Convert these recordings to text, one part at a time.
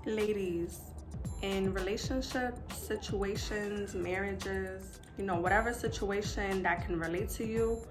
Ladies, in relationships, situations, marriages, whatever situation that can relate to you,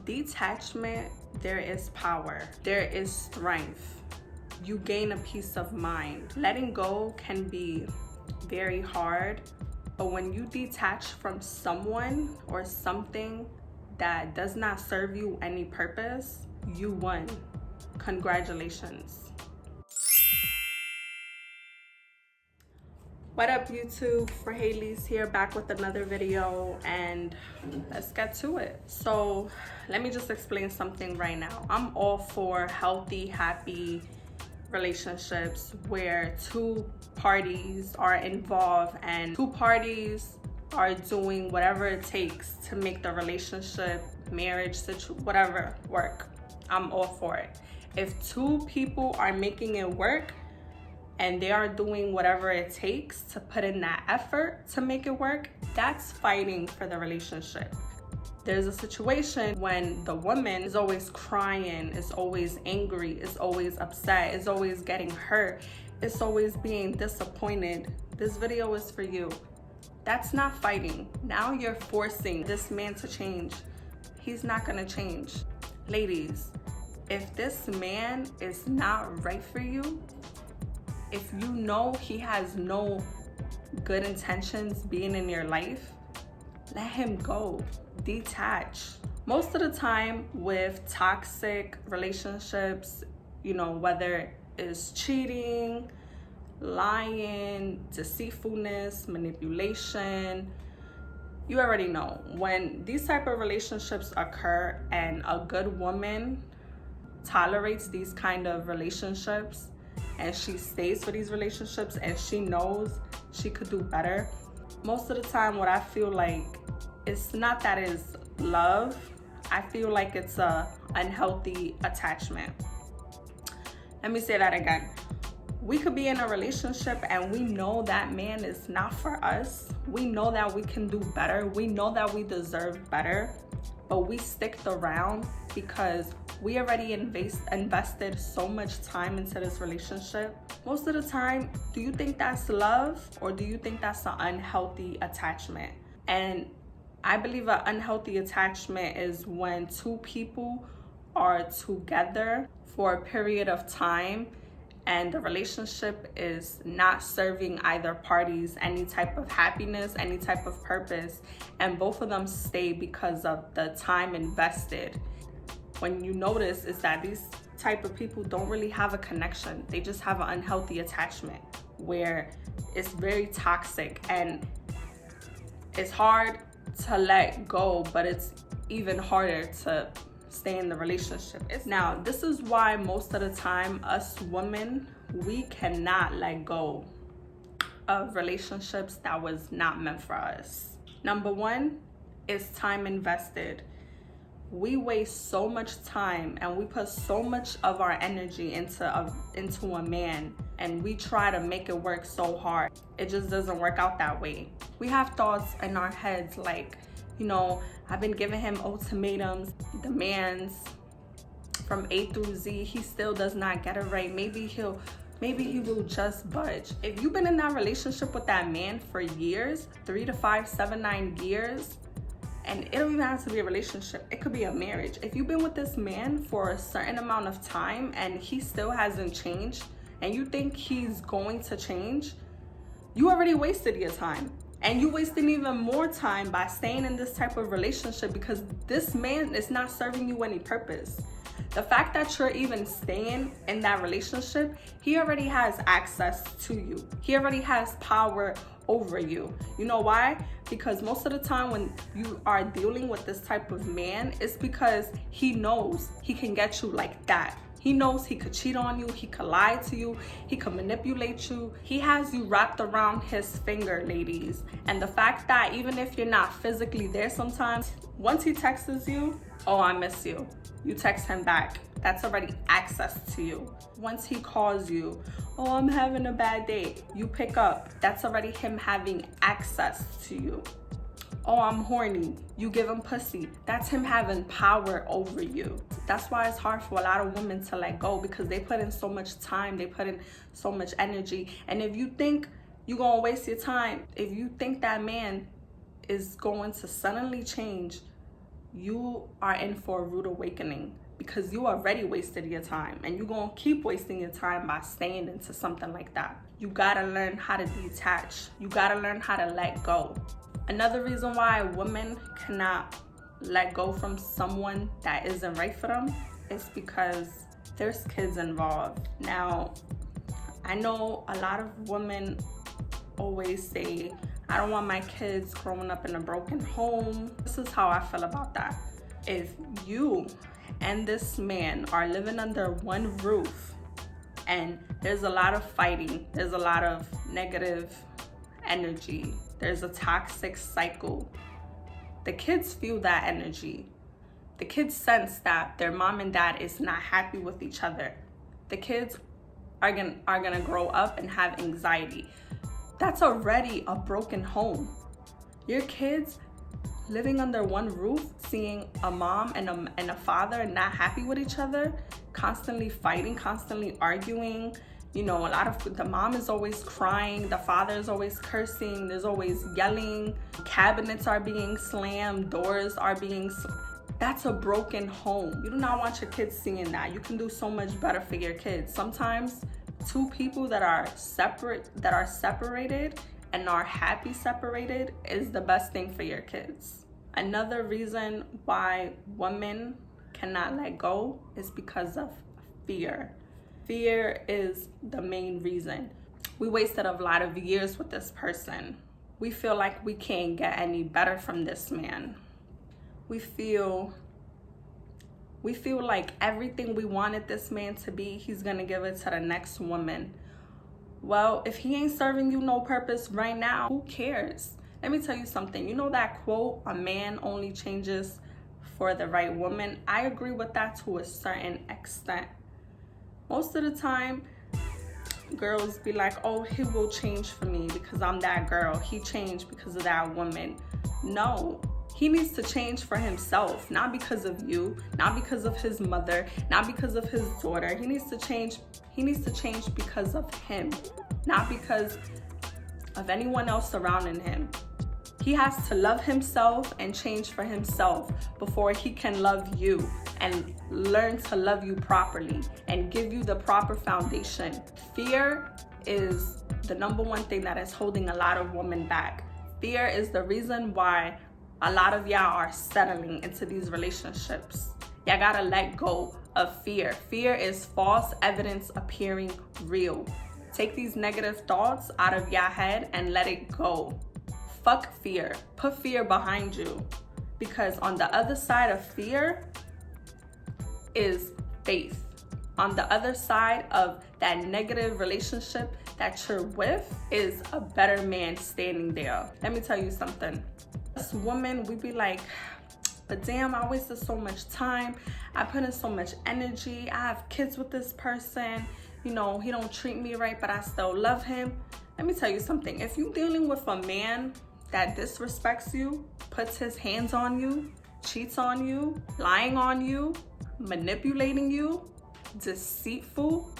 detachment, there is power, there is strength. You gain a peace of mind. Letting go can be very hard, but when you detach from someone or something that does not serve you any purpose, you won. Congratulations. What up, YouTube? For Haley's here, back with another video, and let's get to it. So let me just explain something right now. I'm all for healthy, happy relationships where two parties are involved and two parties are doing whatever it takes to make the relationship, marriage, whatever work. I'm all for it. If two people are making it work and they are doing whatever it takes to put in that effort to make it work, that's fighting for the relationship. There's a situation when the woman is always crying, is always angry, is always upset, is always getting hurt, is always being disappointed. This video is for you. That's not fighting. Now you're forcing this man to change. He's not gonna change. Ladies, if this man is not right for you, if you know he has no good intentions being in your life, let him go. Detach. Most of the time with toxic relationships, whether it's cheating, lying, deceitfulness, manipulation, you already know. When these type of relationships occur and a good woman tolerates these kind of relationships and she stays for these relationships and she knows she could do better, most of the time what I feel like, it's not that it's love. I feel like it's a unhealthy attachment. Let me say that again. We could be in a relationship and we know that man is not for us. We know that we can do better. We know that we deserve better, but we stick around because we already invested so much time into this relationship. Most of the time, do you think that's love or do you think that's an unhealthy attachment? And I believe an unhealthy attachment is when two people are together for a period of time and the relationship is not serving either parties any type of happiness, any type of purpose, and both of them stay because of the time invested. When you notice is that these type of people don't really have a connection. They just have an unhealthy attachment where it's very toxic and it's hard to let go, but it's even harder to stay in the relationship. Now, this is why most of the time us women, we cannot let go of relationships that was not meant for us. Number one is time invested. We waste so much time and we put so much of our energy into a man, and we try to make it work so hard. It just doesn't work out that way. We have thoughts in our heads like, I've been giving him ultimatums, demands from A through Z. He still does not get it right. Maybe he will just budge. If you've been in that relationship with that man for years, 3 to 5, 7, 9 years, and it don't even have to be a relationship, it could be a marriage. If you've been with this man for a certain amount of time and he still hasn't changed and you think he's going to change, you already wasted your time. And you wasting even more time by staying in this type of relationship because this man is not serving you any purpose. The fact that you're even staying in that relationship, he already has access to you. He already has power over you. You know why? Because most of the time when you are dealing with this type of man, it's because he knows he can get you like that. He knows he could cheat on you, he could lie to you, he could manipulate you. He has you wrapped around his finger, ladies. And the fact that even if you're not physically there sometimes, once he texts you, oh, I miss you, you text him back. That's already access to you. Once he calls you, oh, I'm having a bad day, you pick up. That's already him having access to you. Oh, I'm horny. You give him pussy. That's him having power over you. That's why it's hard for a lot of women to let go, because they put in so much time, they put in so much energy. And if you think you're going to waste your time, if you think that man is going to suddenly change, you are in for a rude awakening, because you already wasted your time, and you're going to keep wasting your time by staying into something like that. You got to learn how to detach. You got to learn how to let go. Another reason why women cannot let go from someone that isn't right for them is because there's kids involved. Now, I know a lot of women always say, I don't want my kids growing up in a broken home. This is how I feel about that. If you and this man are living under one roof and there's a lot of fighting, there's a lot of negative energy, there's a toxic cycle, the kids feel that energy. The kids sense that their mom and dad is not happy with each other. The kids are gonna grow up and have anxiety. That's already a broken home. Your kids living under one roof, seeing a mom and a father not happy with each other, constantly fighting, constantly arguing. You know, the mom is always crying, the father is always cursing, there's always yelling, cabinets are being slammed, doors are being that's a broken home. You do not want your kids seeing that. You can do so much better for your kids. Sometimes two people that are separated and are happy separated is the best thing for your kids. Another reason why women cannot let go is because of fear. Fear is the main reason. We wasted a lot of years with this person. We feel like we can't get any better from this man. We feel like everything we wanted this man to be, he's gonna give it to the next woman. Well, if he ain't serving you no purpose right now, who cares? Let me tell you something. You know that quote, a man only changes for the right woman? I agree with that to a certain extent. Most of the time, girls be like, oh, he will change for me because I'm that girl. He changed because of that woman. No, he needs to change for himself, not because of you, not because of his mother, not because of his daughter. He needs to change because of him, not because of anyone else surrounding him. He has to love himself and change for himself before he can love you and learn to love you properly and give you the proper foundation. Fear is the number one thing that is holding a lot of women back. Fear is the reason why a lot of y'all are settling into these relationships. Y'all gotta let go of fear. Fear is false evidence appearing real. Take these negative thoughts out of your head and let it go. Fuck fear. Put fear behind you, because on the other side of fear is faith. On the other side of that negative relationship that you're with is a better man standing there. Let me tell you something. As women, we be like, but damn, I wasted so much time. I put in so much energy. I have kids with this person. You know, he don't treat me right, but I still love him. Let me tell you something. If you're dealing with a man that disrespects you, puts his hands on you, cheats on you, lying on you, manipulating you, deceitful,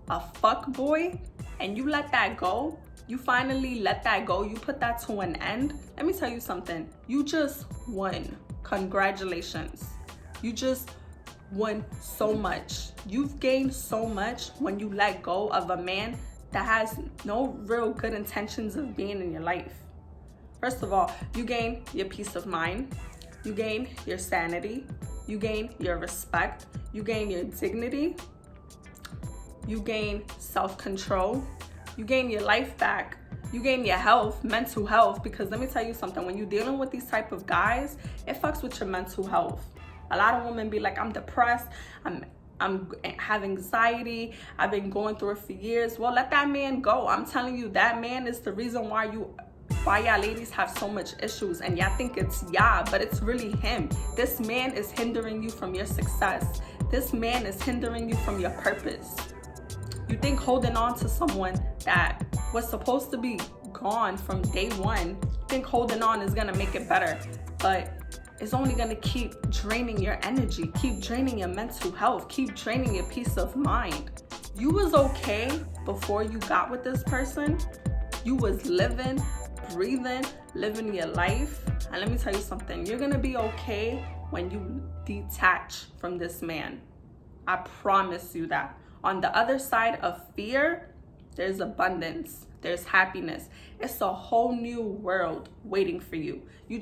a fuck boy, and you let that go, you finally let that go, you put that to an end, let me tell you something. You just won. Congratulations. You just won so much. You've gained so much when you let go of a man that has no real good intentions of being in your life. First of all, you gain your peace of mind, you gain your sanity, you gain your respect, you gain your dignity, you gain self-control, you gain your life back, you gain your health, mental health, because let me tell you something, when you're dealing with these type of guys, it fucks with your mental health. A lot of women be like, I'm depressed, I have anxiety, I've been going through it for years. Well, let that man go. I'm telling you, that man is the reason why y'all ladies have so much issues, and y'all think it's y'all, but it's really him. This man is hindering you from your success. This man is hindering you from your purpose. You think holding on to someone that was supposed to be gone from day one think holding on is gonna make it better, but it's only gonna keep draining your energy, keep draining your mental health, keep draining your peace of mind. You was okay before you got with this person. You was living, breathing, living your life. And let me tell you something, you're gonna be okay when you detach from this man. I promise you that. On the other side of fear, there's abundance, there's happiness. It's a whole new world waiting for you. You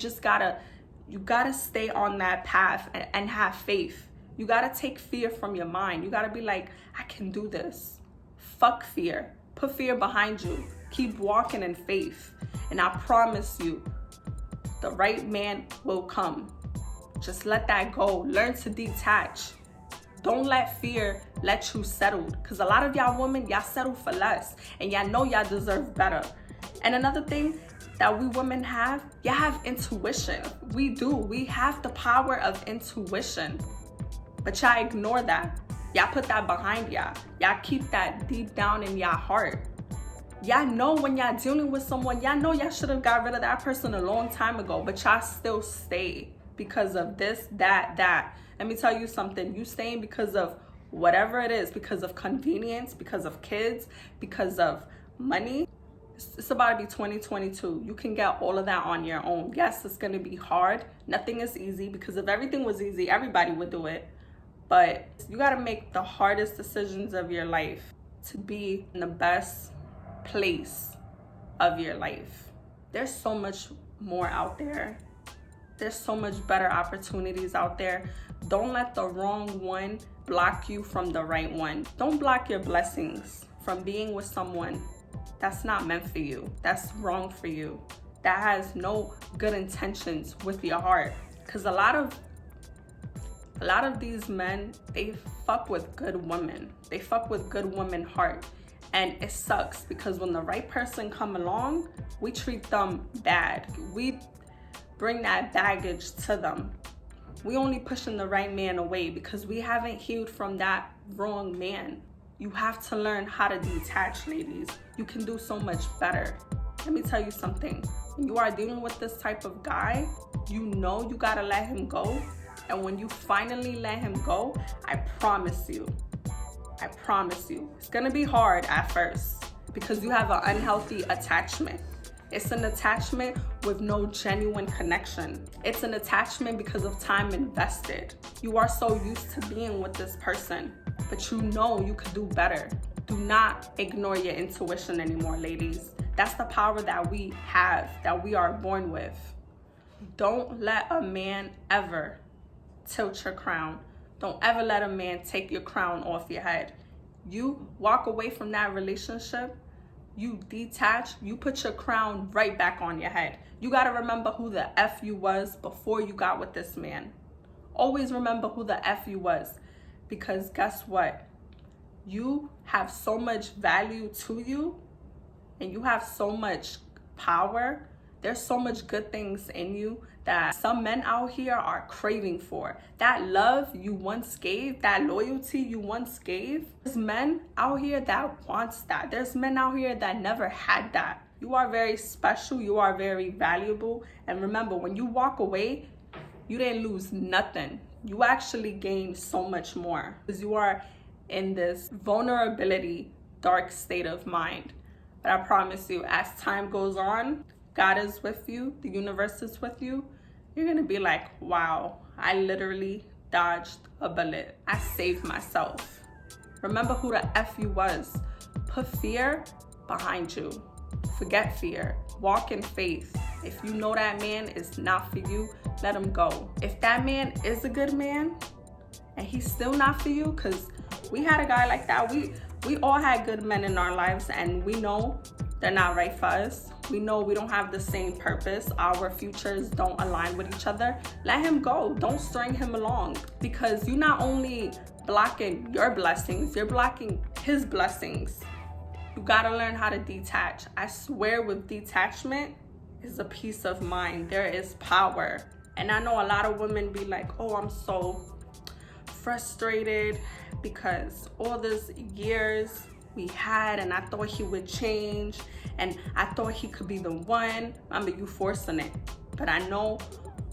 gotta stay on that path and have faith. You gotta take fear from your mind. You gotta be like, I can do this. Fuck fear. Put fear behind you. Keep walking in faith. And I promise you, the right man will come. Just let that go. Learn to detach. Don't let fear let you settle. Because a lot of y'all women, y'all settle for less. And y'all know y'all deserve better. And another thing that we women have, y'all have intuition. We do. We have the power of intuition. But y'all ignore that. Y'all put that behind y'all. Y'all keep that deep down in y'all heart. Y'all know when y'all dealing with someone, y'all know y'all should have got rid of that person a long time ago, but y'all still stay because of this, that. Let me tell you something. You staying because of whatever it is, because of convenience, because of kids, because of money. It's about to be 2022. You can get all of that on your own. Yes, it's going to be hard. Nothing is easy, because if everything was easy, everybody would do it. But you got to make the hardest decisions of your life to be in the best place of your life. There's so much more out there. There's so much better opportunities out there. Don't let the wrong one block you from the right one. Don't block your blessings from being with someone that's not meant for you, that's wrong for you, that has no good intentions with your heart. Because a lot of these men, they fuck with good women. They fuck with good women heart. And it sucks, because when the right person come along, we treat them bad. We bring that baggage to them. We only pushing the right man away because we haven't healed from that wrong man. You have to learn how to detach, ladies. You can do so much better. Let me tell you something. When you are dealing with this type of guy, you know you gotta let him go. And when you finally let him go, I promise you, it's gonna be hard at first because you have an unhealthy attachment. It's an attachment with no genuine connection. It's an attachment because of time invested. You are so used to being with this person, but you know you could do better. Do not ignore your intuition anymore, ladies. That's the power that we have, that we are born with. Don't let a man ever tilt your crown. Don't ever let a man take your crown off your head. You walk away from that relationship, you detach, you put your crown right back on your head. You gotta remember who the F you was before you got with this man. Always remember who the F you was, because guess what? You have so much value to you, and you have so much power. There's so much good things in you that some men out here are craving for. That love you once gave, that loyalty you once gave. There's men out here that wants that. There's men out here that never had that. You are very special. You are very valuable. And remember, when you walk away, you didn't lose nothing. You actually gained so much more, because you are in this vulnerability, dark state of mind. But I promise you, as time goes on, God is with you, the universe is with you. You're gonna be like, wow, I literally dodged a bullet. I saved myself. Remember who the F you was. Put fear behind you. Forget fear. Walk in faith. If you know that man is not for you, let him go. If that man is a good man and he's still not for you, because we had a guy like that. We all had good men in our lives, and we know they're not right for us. We know we don't have the same purpose. Our futures don't align with each other. Let him go. Don't string him along, because you're not only blocking your blessings, you're blocking his blessings. You gotta learn how to detach. I swear, with detachment is a peace of mind. There is power. And I know a lot of women be like, oh, I'm so frustrated because all these years we had, and I thought he would change, and I thought he could be the one. Remember, you forcing it. But I know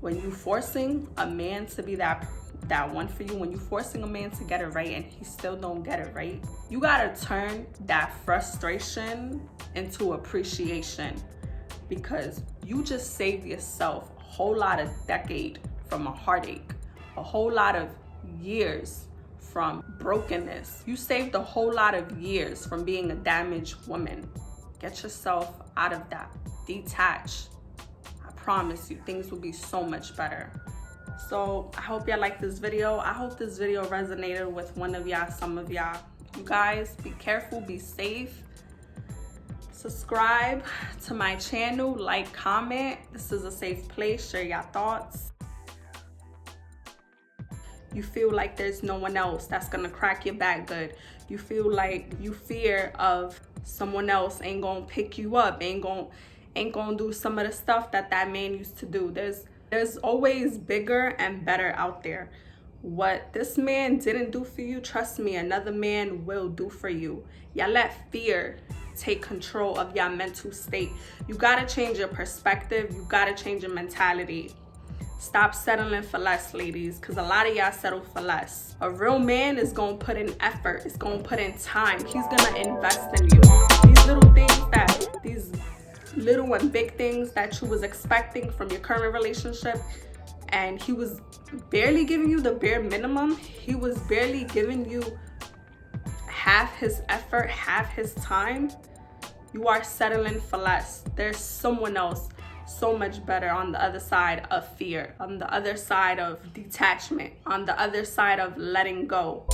when you forcing a man to be that one for you, when you forcing a man to get it right and he still don't get it right, you gotta turn that frustration into appreciation, because you just saved yourself a whole lot of decade from a heartache, a whole lot of years from brokenness. You saved a whole lot of years from being a damaged woman. Get yourself out of that. Detach. I promise you, things will be so much better. So I hope y'all like this video. I hope this video resonated with one of y'all, some of y'all. You guys, be careful, be safe. Subscribe to my channel, like, comment. This is a safe place. Share your thoughts. You feel like there's no one else that's gonna crack your back good. You feel like you fear of someone else ain't gonna pick you up, ain't gonna do some of the stuff that man used to do. There's always bigger and better out there. What this man didn't do for you, trust me, another man will do for you. Y'all let fear take control of your mental state. You gotta change your perspective. You gotta change your mentality. Stop settling for less, ladies, because a lot of y'all settle for less. A real man is gonna put in effort. Is gonna put in time. He's gonna invest in you. These little and big things that you was expecting from your current relationship, and he was barely giving you the bare minimum. He was barely giving you half his effort, half his time. You are settling for less. There's someone else so much better on the other side of fear, on the other side of detachment, on the other side of letting go.